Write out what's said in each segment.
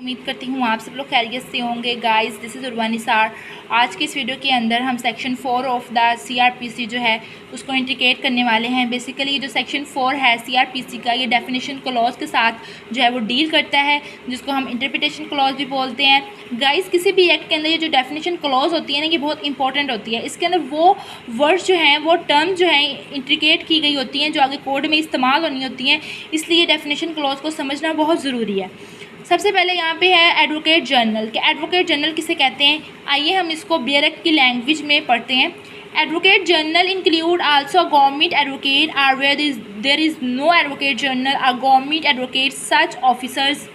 उम्मीद करती हूँ आप सब लोग खैरियत से होंगे। Guys, this is Urwa Nisar. आज के इस वीडियो के अंदर हम सेक्शन 4 ऑफ द सीआरपीसी जो है उसको इंट्रीकेट करने वाले हैं। बेसिकली ये जो सेक्शन 4 है सीआरपीसी का, ये डेफिनेशन क्लॉज के साथ जो है वो डील करता है, जिसको हम इंटरप्रिटेशन क्लॉज भी बोलते हैं। गाइस, किसी भी एक्ट के अंदर ये जो डेफिनेशन क्लॉज होती है ना, ये बहुत इंपॉर्टेंट होती है। इसके अंदर वो वर्ड्स जो हैं, वो टर्म जो हैं इंट्रीकेट की गई होती हैं जो आगे कोड में इस्तेमाल होनी होती हैं। इसलिए डेफिनेशन क्लॉज को समझना बहुत ज़रूरी है। सबसे पहले यहाँ पे है एडवोकेट जनरल कि एडवोकेट जनरल किसे कहते हैं। आइए हम इसको बेयर एक्ट की लैंग्वेज में पढ़ते हैं। Advocate general include also government advocate or where there is no advocate general or government advocate such officers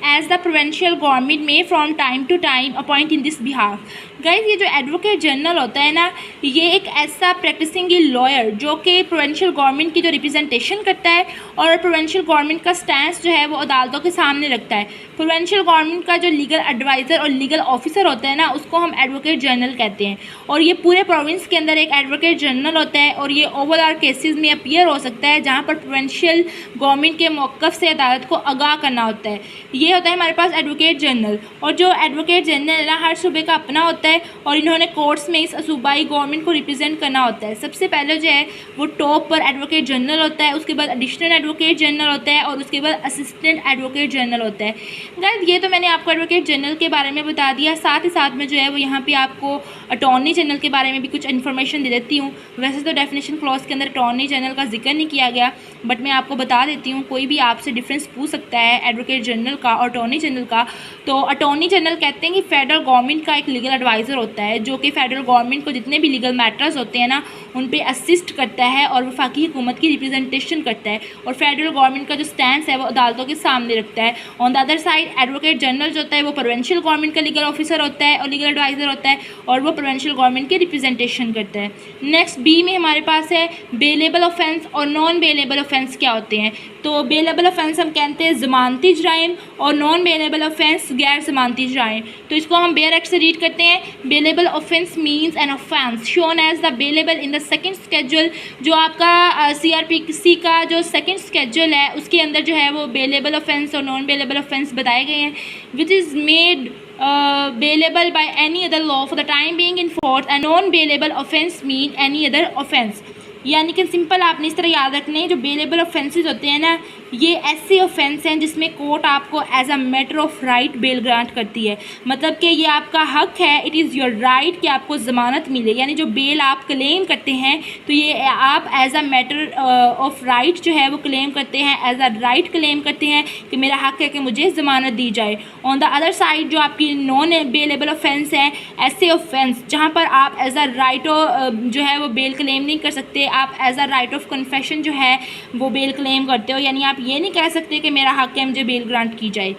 as the provincial government may from time to time appoint in this behalf. Guys, ये जो advocate general होता है ना, ये एक ऐसा practising lawyer जो कि प्रोविंशियल गवर्नमेंट की जो रिप्रेजेंटेशन करता है और प्रोविंशियल गवर्नमेंट का स्टैंस जो है वो अदालतों के सामने रखता है। प्रोविंशियल गवर्नमेंट का जो लीगल एडवाइज़र और लीगल ऑफिसर होता है ना, उसको हम एडवोकेट जनरल कहते हैं। और ये पूरे प्रोविंस के अंदर एक एडवोकेट जनरल होता है और ये ओवरऑल केसेस में अपीयर हो सकता है जहाँ पर प्रोविंशियल गवर्नमेंट के मौक़िफ़ से अदालत को आगाह करना होता है। ये होता है हमारे पास एडवोकेट जनरल। और जो एडवोकेट जनरल है हर सूबे का अपना होता है और इन्होंने कोर्ट्स में इस सूबाई गवर्नमेंट को रिप्रेजेंट करना होता है। सबसे पहले जो है वो टॉप पर एडवोकेट जनरल होता है, उसके बाद एडिशनल एडवोकेट जनरल होता है और उसके बाद असिस्टेंट एडवोकेट जनरल होता है। गाइस, ये तो मैंने आपको एडवोकेट जनरल के बारे में बता दिया। साथ ही साथ में जो है वो यहाँ पे आपको अटॉर्नी जनरल के बारे में भी कुछ इन्फॉर्मेशन दे देती हूँ। वैसे तो डेफिनेशन क्लॉज के अंदर अटॉर्नी जनरल का जिक्र नहीं किया गया, बट मैं आपको बता देती हूँ। कोई भी आपसे डिफरेंस पूछ सकता है एडवोकेट जनरल का और अटॉर्नी जनरल का। तो अटॉर्नी जनरल कहते हैं कि फेडरल गवर्नमेंट का एक लीगल एडवाइज़र होता है जो कि फेडरल गवर्नमेंट को जितने भी लीगल मैटर्स होते हैं ना, उन पे असिस्ट करता है और वफाकी हुकूमत की रिप्रेजेंटेशन करता है और फेडरल गवर्नमेंट का जो स्टैंस है वो अदालतों के सामने रखता है। On the other side advocate general जो होता है वो प्रोविंशियल गवर्नमेंट का लीगल ऑफिसर होता है और लीगल एडवाइज़र होता है और वो प्रोविंशियल गवर्नमेंट की रिप्रेजेंटेशन करता है। नेक्स्ट बी में हमारे पास है बेलेबल ऑफेंस और नॉन बेलेबल ऑफेंस क्या होते हैं। तो बेलेबल ऑफेंस हम कहते हैं ज़मानती जराइम और नॉन बेलेबल ऑफेंस गैर ज़मानती जराइम। तो इसको हम बेयर एक्ट से रीड करते हैं। Bailable offence means an offence shown as the bailable in the second schedule. जो आपका सीआरपीसी का जो सेकंड स्केड्यूल है उसके अंदर जो है वो बेलेबल ऑफेंस और नॉन बेलेबल ऑफेंस बताए गए हैं। Which is made bailable by any other law for the time being in force. A non-bailable offence mean any other offence। यानी कि सिंपल आपने इस तरह याद रखने हैं, जो बेलेबल ऑफेंसेस होते हैं ना, ये ऐसे ऑफेंस हैं जिसमें कोर्ट आपको as a matter of right bail grant करती है। मतलब कि ये आपका हक है, इट इज़ योर राइट कि आपको ज़मानत मिले। यानी जो बेल आप क्लेम करते हैं तो ये आप as a matter of right जो है वो क्लेम करते हैं, एज अ राइट क्लेम करते हैं कि मेरा हक है कि मुझे ज़मानत दी जाए। ऑन द अदर साइड जो आपकी नॉन बेलेबल ऑफेंस हैं, ऐसे ऑफेंस जहाँ पर आप एज अ राइट जो है वो बेल क्लेम नहीं कर सकते, आप as a right of confession जो है वो बेल क्लेम करते हो। यानी आप ये नहीं कह सकते कि मेरा हक है मुझे बेल ग्रांट की जाए।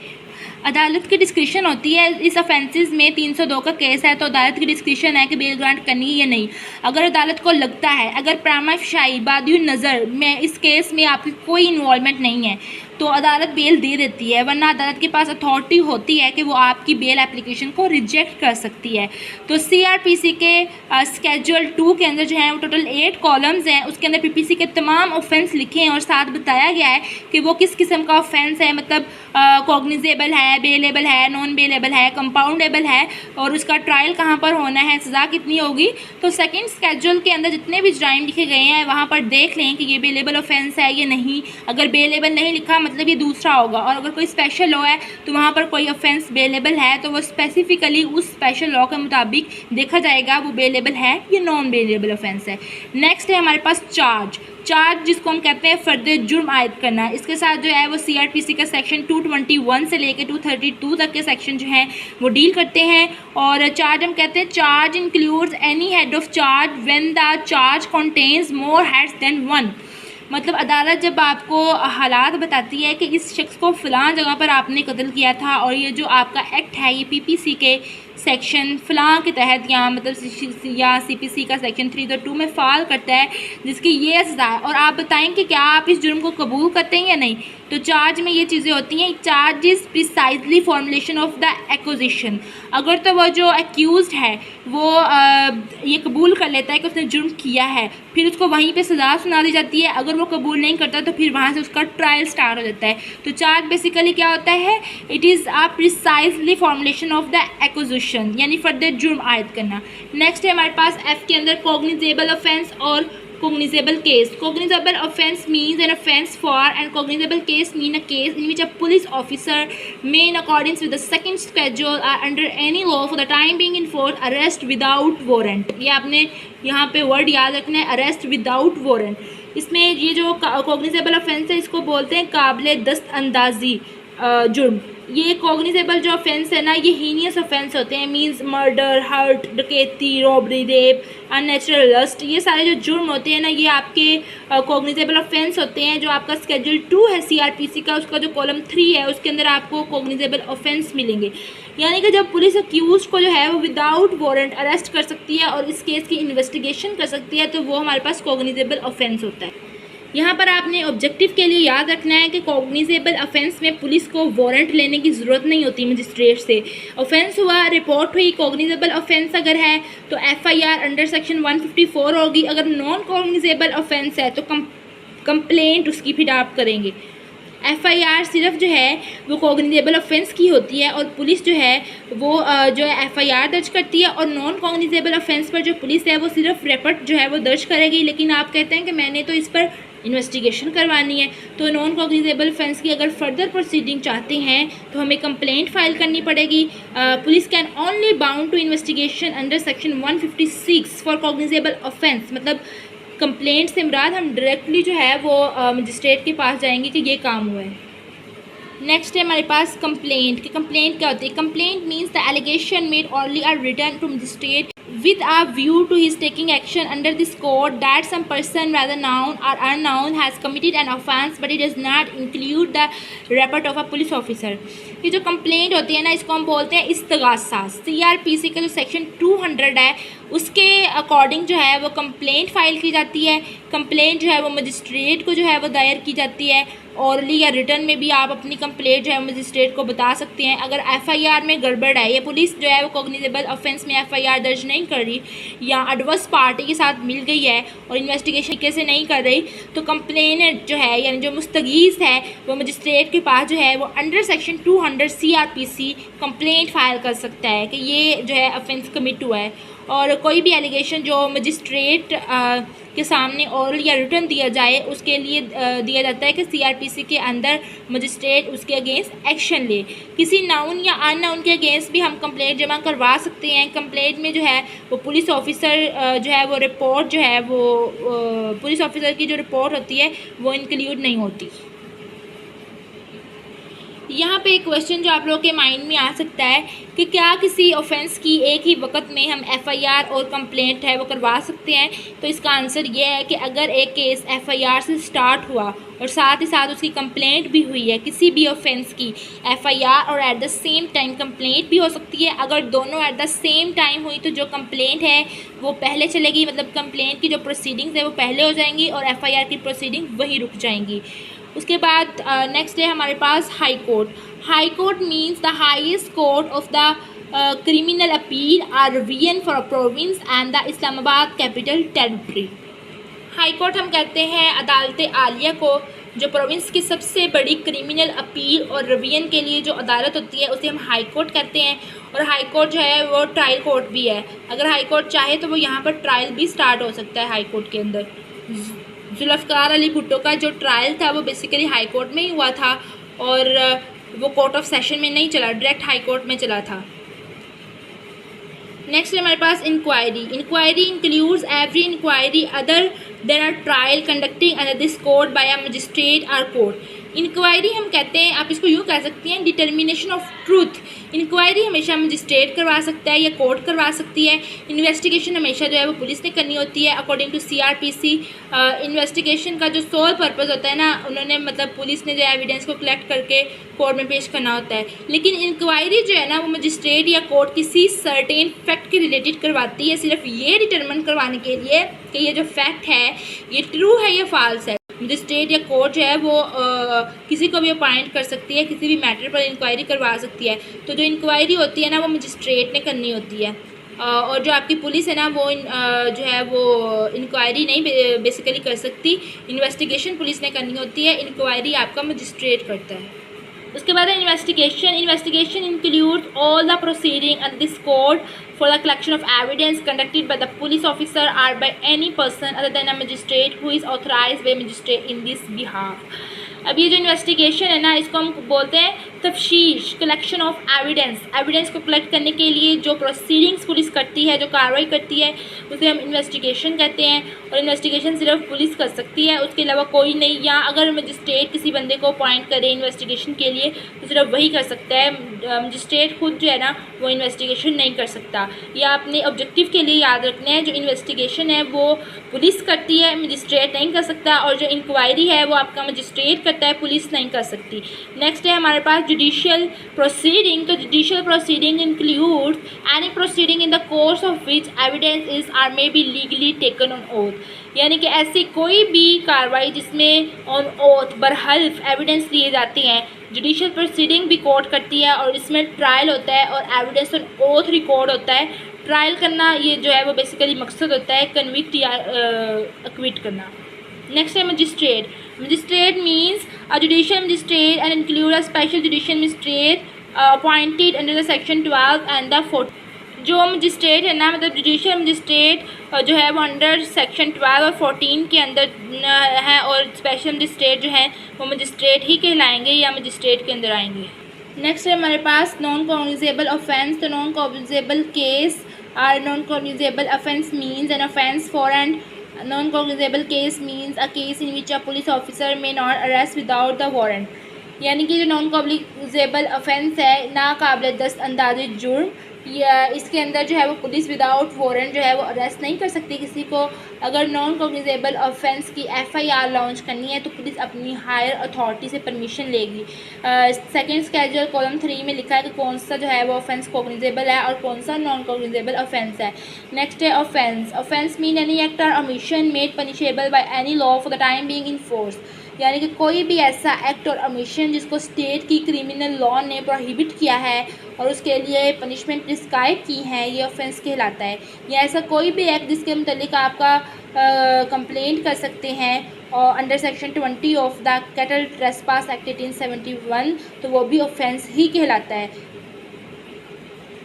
अदालत की डिस्क्रिप्शन होती है इस ऑफेंसेस में। 302 का केस है तो अदालत की डिस्क्रिप्शन है कि बेल ग्रांट करनी है या नहीं। अगर अदालत को लगता है, अगर प्रामा फाई बादी नज़र में इस केस में आपकी कोई इन्वॉल्वमेंट नहीं है तो अदालत बेल दे देती है, वरना अदालत के पास अथॉरिटी होती है कि वो आपकी बेल एप्लीकेशन को रिजेक्ट कर सकती है। तो सीआरपीसी के स्केड्यूल 2 के अंदर जो है वो टोटल 8 कॉलम्स हैं। उसके अंदर पीपीसी के तमाम ऑफेंस लिखे हैं और साथ बताया गया है कि वो किस किस्म का ऑफेंस है। मतलब कॉग्निजेबल है, बेलेबल है, नॉन बेलेबल है, कंपाउंडेबल है और उसका ट्रायल कहाँ पर होना है, सज़ा कितनी होगी। तो सेकंड स्केड्यूल के अंदर जितने भी जराइम लिखे गए हैं वहाँ पर देख लें कि ये बेलेबल ऑफेंस है या नहीं। अगर बेलेबल नहीं लिखा मतलब ये दूसरा होगा, और अगर कोई स्पेशल लॉ है तो वहाँ पर कोई ऑफेंस बेलेबल है तो वो स्पेसिफिकली उस स्पेशल लॉ के मुताबिक देखा जाएगा वो बेलेबल है या नॉन बेलेबल ऑफेंस है। नेक्स्ट है हमारे पास चार्ज जिसको हम कहते हैं फर्द जुर्म आयद करना। इसके साथ जो है वो सीआरपीसी का सेक्शन 221 से लेकर 232 तक के सेक्शन जो हैं वो डील करते हैं। और चार्ज हम कहते हैं charge includes any head of charge when the charge contains more heads than one. मतलब अदालत जब आपको हालात बताती है कि इस शख्स को फ़लाँ जगह पर आपने कत्ल किया था और ये जो आपका एक्ट है ये पीपीसी के सेक्शन फ़लाँ के तहत या मतलब या CPC का सेक्शन 302 में फ़ाल करता है जिसकी ये सज़ा है, और आप बताएं कि क्या आप इस जुर्म को कबूल करते हैं या नहीं। तो चार्ज में ये चीज़ें होती हैं। Charge is precisely formulation of the acquisition. अगर तो वो जो एक्यूज़ड है वो ये कबूल कर लेता है कि उसने जुर्म किया है, फिर उसको वहीं पे सज़ा सुना दी जाती है। अगर वो कबूल नहीं करता तो फिर वहाँ से उसका ट्रायल स्टार्ट हो जाता है। तो चार्ज बेसिकली क्या होता है, it is a precisely formulation of the acquisition, यानी फर्दर जुर्म आयद करना। नेक्स्ट है हमारे पास F के अंदर कॉग्निजेबल ऑफेंस और cognizable case. Cognizable offence means an offence for, and cognizable case mean a case in which a police officer may, in accordance with the second schedule, are under any law for the time being enforce arrest without warrant. ये आपने यहाँ पे word याद रखना है, arrest without warrant. इसमें ये जो cognizable offence है इसको बोलते हैं काबिले दस्तअंदाजी जुर्म। ये कॉग्निजेबल जो ऑफेंस है ना, ये हीनियस ऑफेंस होते हैं, मींस मर्डर, हर्ट, डकैती, रॉबरी, रेप, अननेचुरल लस्ट, ये सारे जो जुर्म होते हैं ना ये आपके कॉग्निजेबल ऑफेंस होते हैं। जो आपका स्केड्यूल 2 है CRPC का, उसका जो कॉलम 3 है उसके अंदर आपको कॉग्निजेबल ऑफेंस मिलेंगे। यानी कि जब पुलिस अक्यूज को जो है वो विदाउट वारंट अरेस्ट कर सकती है और इस केस की इन्वेस्टिगेशन कर सकती है, तो वो हमारे पास कॉग्निजेबल ऑफेंस होता है। यहाँ पर आपने ऑब्जेक्टिव के लिए याद रखना है कि कॉग्निजेबल ऑफेंस में पुलिस को वारंट लेने की ज़रूरत नहीं होती मजिस्ट्रेट से। ऑफेंस हुआ, रिपोर्ट हुई, कॉग्निजेबल ऑफेंस अगर है तो FIR अंडर सेक्शन 154 होगी। अगर नॉन कॉग्निजेबल ऑफेंस है तो कंप्लेंट उसकी फिर आप करेंगे। FIR सिर्फ जो है वो कॉग्निजेबल ऑफेंस की होती है और पुलिस जो है वो जो है FIR दर्ज करती है, और नॉन कॉग्निजेबल ऑफेंस पर जो पुलिस है वो सिर्फ रिपोर्ट जो है वो दर्ज करेगी। लेकिन आप कहते हैं कि मैंने तो इस पर इन्वेस्टिगेशन करवानी है, तो नॉन कॉग्निजेबल ऑफेंस की अगर फर्दर प्रोसीडिंग चाहते हैं तो हमें कंप्लेंट फाइल करनी पड़ेगी। Police can only bound to investigation under section 156 for cognizable offence. मतलब कंप्लेंट से मुराद हम डायरेक्टली जो है वो मजिस्ट्रेट के पास जाएंगे कि ये काम हुआ है। नेक्स्ट है हमारे पास कंप्लेंट। कि कंप्लेंट क्या होती है? Complaint means the allegation made only or written to magistrate with a view to his taking action under this code that some person, whether known or unknown, has committed an offence, but it does not include the report of a police officer. ये जो complaint होती है ना इसको हम बोलते हैं इस्तगासा। CRPC का जो सेक्शन 200 है उसके अकॉर्डिंग जो है वो कंप्लेंट फाइल की जाती है। कंप्लेंट जो है वो मजिस्ट्रेट को जो है वो दायर की जाती है। ऑरली या रिटर्न में भी आप अपनी कंप्लेंट जो है मजिस्ट्रेट को बता सकते हैं। अगर FIR में गड़बड़ है या पुलिस जो है वो कॉग्निजेबल ऑफेंस में FIR दर्ज नहीं कर रही या एडवर्स पार्टी के साथ मिल गई है और इन्वेस्टिगेशन कैसे नहीं कर रही, तो कंप्लेनेंट जो है यानी जो मुस्तगीस है वो मजिस्ट्रेट के पास जो है वो under section 200 CRPC complaint file कर सकता है कि ये जो है ऑफेंस कमिट हुआ है। और कोई भी एलिगेशन जो मजिस्ट्रेट के सामने ओरल या रिटर्न दिया जाए उसके लिए दिया जाता है कि CRPC के अंदर मजिस्ट्रेट उसके अगेंस्ट एक्शन ले। किसी नाउन या अननाउन के अगेंस्ट भी हम कंप्लेंट जमा करवा सकते हैं। कंप्लेंट में जो है वो पुलिस ऑफिसर जो है वो रिपोर्ट जो है वो पुलिस ऑफिसर की जो रिपोर्ट होती है वो इंक्लूड नहीं होती। यहाँ पे एक क्वेश्चन जो आप लोगों के माइंड में आ सकता है कि क्या किसी ऑफेंस की एक ही वक्त में हम FIR और कंप्लेंट है वो करवा सकते हैं? तो इसका आंसर ये है कि अगर एक केस FIR से स्टार्ट हुआ और साथ ही साथ उसकी कंप्लेंट भी हुई है, किसी भी ऑफेंस की FIR और at the same time complaint भी हो सकती है। अगर दोनों एट द सेम टाइम हुई तो जो कंप्लेंट है वो पहले चलेगी, मतलब कंप्लेंट की जो प्रोसीडिंग्स है वो पहले हो जाएंगी और FIR की प्रोसीडिंग वहीं रुक जाएंगी। उसके बाद नेक्स्ट है हमारे पास high court. High court means the highest court of the criminal appeal or revision for province and the Islamabad capital territory. High court हम कहते हैं अदालत आलिया को, जो प्रोविंस की सबसे बड़ी क्रिमिनल अपील और रिवीजन के लिए जो अदालत होती है उसे हम हाई कोर्ट कहते हैं। और हाई कोर्ट जो है वो ट्रायल कोर्ट भी है। अगर हाई कोर्ट चाहे तो वो यहाँ पर ट्रायल भी स्टार्ट हो सकता है हाई कोर्ट के अंदर। जुल्फ़िकार अली भुट्टो का जो ट्रायल था वो बेसिकली हाई कोर्ट में ही हुआ था और वो कोर्ट ऑफ सेशन में नहीं चला, डायरेक्ट हाई कोर्ट में चला था। नेक्स्ट है हमारे पास inquiry. Inquiry includes every inquiry other than a trial conducting under this code by a magistrate or court. Inquiry हम कहते हैं, आप इसको यूँ कह सकती हैं, डिटर्मिनेशन ऑफ ट्रूथ। इंक्वायरी हमेशा मजिस्ट्रेट करवा सकता है या कोर्ट करवा सकती है। इन्वेस्टिगेशन हमेशा जो है वो पुलिस ने करनी होती है अकॉर्डिंग टू CRPC। इन्वेस्टिगेशन का जो सोल पर्पस होता है ना, उन्होंने मतलब पुलिस ने जो एविडेंस को कलेक्ट करके कोर्ट में पेश करना होता है। लेकिन इंक्वायरी जो है ना वो मजिस्ट्रेट या कोर्ट किसी सर्टेन फैक्ट के रिलेटेड करवाती है, सिर्फ ये डिटरमिन करवाने के लिए कि ये जो फैक्ट है ये ट्रू है या फॉल्स है। मजिस्ट्रेट या कोर्ट जो है वो किसी को भी अपॉइंट कर सकती है, किसी भी मैटर पर इंक्वायरी करवा सकती है। तो जो इंक्वायरी होती है ना वो मजिस्ट्रेट ने करनी होती है। और जो आपकी पुलिस है ना वो जो है वो इंक्वायरी नहीं बेसिकली कर सकती, इन्वेस्टिगेशन पुलिस ने करनी होती है, इंक्वायरी आपका मजिस्ट्रेट करता है। उसके बाद है investigation. Investigation includes all the proceeding and this code for the collection of evidence conducted by the police officer or by any person other than a magistrate who is authorized by magistrate in this behalf। अब ये जो investigation है ना इसको हम बोलते हैं तफ्शीश, collection of evidence. Evidence को कलेक्ट करने के लिए जो प्रोसीडिंग्स पुलिस करती है, जो कार्रवाई करती है, उसे हम इन्वेस्टिगेशन कहते हैं। और इन्वेस्टिगेशन सिर्फ पुलिस कर सकती है, उसके अलावा कोई नहीं। या अगर मजिस्ट्रेट किसी बंदे को अपॉइंट करे इन्वेस्टिगेशन के लिए तो सिर्फ वही कर सकता है, मजिस्ट्रेट खुद जो है ना वो इन्वेस्टिगेशन नहीं कर सकता। या अपने ऑब्जेक्टिव के लिए याद रखना है, जो इन्वेस्टिगेशन है वो पुलिस करती है, मजिस्ट्रेट नहीं कर सकता। और जो इंक्वायरी है वो आपका मजिस्ट्रेट करता है, पुलिस नहीं कर सकती। नेक्स्ट है हमारे पास जुडिशियल प्रोसीडिंग। तो judicial proceeding includes any proceeding in the course of which evidence is or may be legally taken on oath. यानी कि ऐसी कोई भी कार्रवाई जिसमें ऑन ओथ बरहल्फ एविडेंस लिए जाते हैं, जुडिशियल प्रोसीडिंग भी कोर्ट करती है। और इसमें ट्रायल होता है और एविडेंस ऑन ओथ रिकॉर्ड होता है। ट्रायल करना ये जो है वो बेसिकली मकसद होता है कन्विक्ट या एक्विट करना। नेक्स्ट है magistrate. Magistrate means a judicial magistrate and include a special judicial magistrate appointed under the section 12 and the 14। जो मजिस्ट्रेट है ना, मतलब जुडिशियल मजिस्ट्रेट जो है वो अंडर सेक्शन 12 और 14 के अंदर है। और स्पेशल मजिस्ट्रेट जो है वो मजिस्ट्रेट ही कहलाएंगे या मजिस्ट्रेट के अंदर आएंगे। नेक्स्ट है हमारे पास नॉन कॉग्निजेबल ऑफेंस। तो non cognizable case or non cognizable offence means an offence for and non cognizable case means a case in which a police officer may not arrest without the warrant. यानी कि जो non cognizable offence है, नाकाबिल दस्त अंदाज़ी जुर्म, या इसके अंदर जो है वो पुलिस विदाउट वारंट जो है वो अरेस्ट नहीं कर सकती किसी को। अगर नॉन कॉग्निजेबल ऑफेंस की FIR लॉन्च करनी है तो पुलिस अपनी हायर अथॉरिटी से परमिशन लेगी। सेकंड स्केड्यूल कॉलम 3 में लिखा है कि कौन सा जो है वो ऑफेंस कॉग्निजेबल है और कौन सा नॉन कॉग्निजेबल ऑफेंस है। नेक्स्ट है offence. Offence mean any act or omission made punishable by any law for the time being in force. यानी कि कोई भी ऐसा एक्ट और ओमिशन जिसको स्टेट की क्रिमिनल लॉ ने प्रोहिबिट किया है और उसके लिए पनिशमेंट प्रिस्क्राइब की है, ये ऑफेंस कहलाता है। या ऐसा कोई भी एक्ट जिसके मुतालिक आपका कंप्लेंट कर सकते हैं और under section 20 of the cattle trespass act 1871, तो वो भी ऑफेंस ही कहलाता है।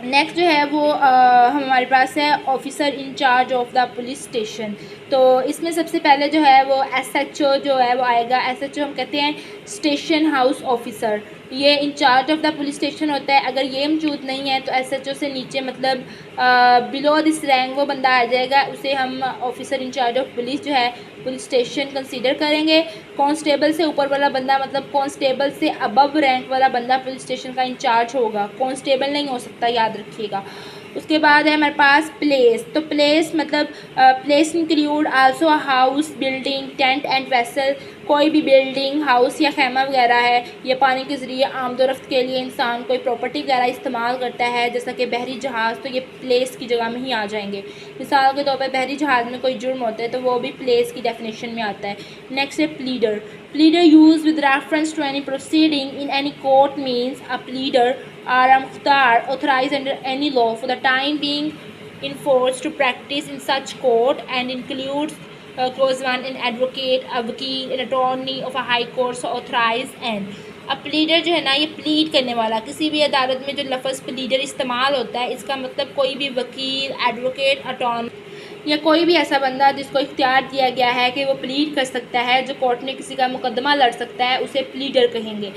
नेक्स्ट जो है वो हमारे पास है officer in charge of the police station. तो इसमें सबसे पहले जो है वो SHO जो है वो आएगा। SHO हम कहते हैं स्टेशन हाउस ऑफिसर, ये in charge of the police station होता है। अगर ये मौजूद नहीं है तो SHO से नीचे मतलब बिलो दिस रैंक वो बंदा आ जाएगा, उसे हम ऑफिसर इंचार्ज ऑफ पुलिस जो है पुलिस स्टेशन कंसीडर करेंगे। कांस्टेबल से ऊपर वाला बंदा मतलब कांस्टेबल से अबव रैंक वाला बंदा पुलिस स्टेशन का इंचार्ज होगा, कांस्टेबल नहीं हो सकता, याद रखिएगा। उसके बाद है हमारे पास प्लेस। तो प्लेस मतलब place include also a house, building, tent and vessel. कोई भी बिल्डिंग, हाउस या खैमा वगैरह है, ये पानी के ज़रिए आमदोरफ्त के लिए इंसान कोई प्रॉपर्टी वगैरह इस्तेमाल करता है, जैसा कि बहरी जहाज़, तो ये प्लेस की जगह में ही आ जाएंगे। मिसाल के तौर पर बहरी जहाज़ में कोई जुर्म होता है तो वो भी प्लेस की डेफिनेशन में आता है। नेक्स्ट है pleader. Pleader use with reference to any proceeding in any court means a pleader are a mukhtar authorized under any law for the time being enforced to practice in such court and includes clause 1 an advocate, a वकील, an attorney of a high court so authorized and a pleader जो है ना, ये plead करने वाला। किसी भी अदालत में जो लफ्ज़ प्लीडर इस्तेमाल होता है इसका मतलब कोई भी वकील, एडवोकेट, अटॉर्नी या कोई भी ऐसा बंदा जिसको इख्तियार दिया गया है कि वो प्लीड कर सकता है, जो कोर्ट में किसी का मुकदमा लड़ सकता है, उसे प्लीडर कहेंगे।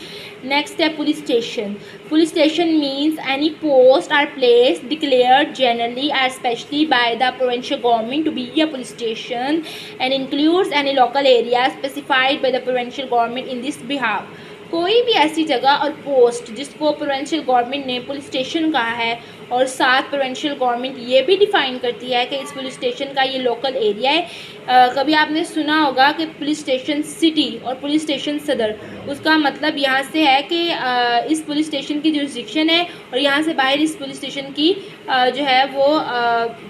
नेक्स्ट है police station. Police station means any post or place declared generally and specially by the provincial government to be a police station and includes any local area specified by the provincial government in this behalf. कोई भी ऐसी जगह और post जिसको provincial government ने police station कहा है और साथ प्रोविंशियल गवर्नमेंट ये भी डिफ़ाइन करती है कि इस पुलिस स्टेशन का ये लोकल एरिया है। कभी आपने सुना होगा कि पुलिस स्टेशन सिटी और पुलिस स्टेशन सदर, उसका मतलब यहाँ से है कि इस पुलिस स्टेशन की जुरिस्डिक्शन है और यहाँ से बाहर इस पुलिस स्टेशन की जो है वो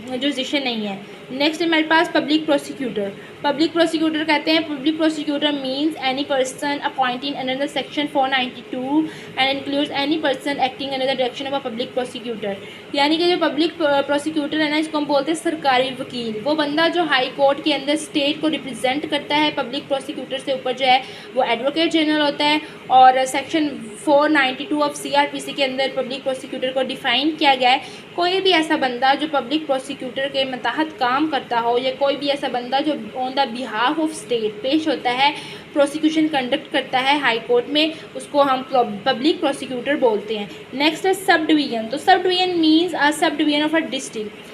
जुरिस्डिक्शन नहीं है। नेक्स्ट हमारे पास पब्लिक प्रोसिक्यूटर। पब्लिक प्रोसिक्यूटर कहते हैं public prosecutor means any person appointed under section 492 and includes any person acting under the direction of a public prosecutor. यानी कि जो पब्लिक प्रोसिक्यूटर है ना, इसको हम बोलते हैं सरकारी वकील। वो बंदा जो हाई कोर्ट के अंदर स्टेट को रिप्रेजेंट करता है। पब्लिक प्रोसिक्यूटर से ऊपर जो है वो एडवोकेट जनरल होता है और सेक्शन 492 ऑफ CRPC के अंदर पब्लिक प्रोसिक्यूटर को डिफ़ाइन किया गया है। कोई भी ऐसा बंदा जो पब्लिक प्रोसिक्यूटर के मतहत काम करता हो या कोई भी ऐसा बंदा जो on the behalf of state पेश होता है, प्रोसिक्यूशन कंडक्ट करता है हाई कोर्ट में, उसको हम पब्लिक प्रोसिक्यूटर बोलते हैं। नेक्स्ट है सब डिवीज़न। तो sub division means a sub division of a district.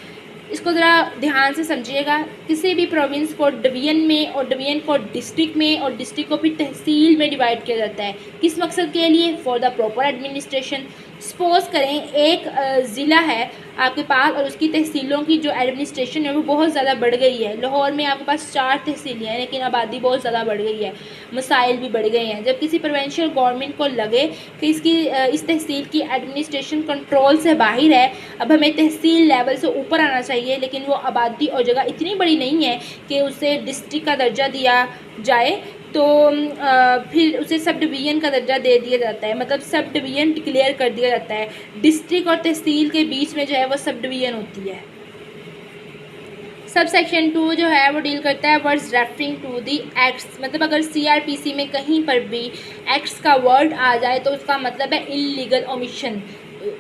इसको ज़रा ध्यान से समझिएगा। किसी भी प्रोविंस को डिवीज़न में और डिवीज़न को डिस्ट्रिक्ट में और डिस्ट्रिक्ट को भी तहसील में डिवाइड किया जाता है। किस मकसद के लिए? For the proper administration. Suppose करें एक ज़िला है आपके पास और उसकी तहसीलों की जो एडमिनिस्ट्रेशन है वो बहुत ज़्यादा बढ़ गई है। लाहौर में आपके पास 4 तहसीलें हैं लेकिन आबादी बहुत ज़्यादा बढ़ गई है, मसाइल भी बढ़ गए हैं। जब किसी प्रोविंशियल गवर्नमेंट को लगे कि इस तहसील की एडमिनिस्ट्रेशन कंट्रोल से बाहर है, अब हमें तहसील लेवल से ऊपर आना चाहिए, लेकिन वो आबादी और जगह इतनी बड़ी नहीं है कि उसे डिस्ट्रिक्ट का दर्जा दिया जाए, तो फिर उसे सब डिवीज़न का दर्जा दे दिया जाता है। मतलब सब डिवीज़न डिक्लेयर कर दिया जाता है। डिस्ट्रिक्ट और तहसील के बीच में जो है वो सब डिवीज़न होती है। सब सेक्शन 2 जो है वो डील करता है words referring to the acts. मतलब अगर CRPC में कहीं पर भी एक्ट्स का वर्ड आ जाए तो उसका मतलब है इलीगल ओमिशन।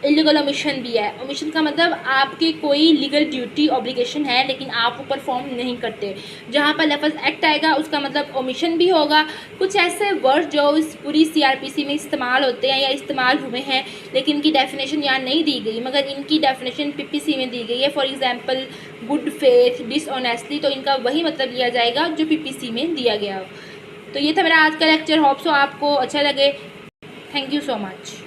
इलीगल ओमिशन भी है। ओमिशन का मतलब आपकी कोई लीगल ड्यूटी ऑब्लिगेशन है लेकिन आप वो परफॉर्म नहीं करते। जहाँ पर लफ्ज़ एक्ट आएगा उसका मतलब ओमिशन भी होगा। कुछ ऐसे वर्ड जो इस पूरी CRPC में इस्तेमाल होते हैं या इस्तेमाल हुए हैं लेकिन इनकी डेफिनेशन यहाँ नहीं दी गई, मगर इनकी डेफिनेशन PPC में दी गई है। For example good faith, dishonestly, तो इनका वही मतलब लिया जाएगा जो PPC में दिया गया हो। तो ये था मेरा आज का लेक्चर। होप सो आपको अच्छा लगे। Thank you so much.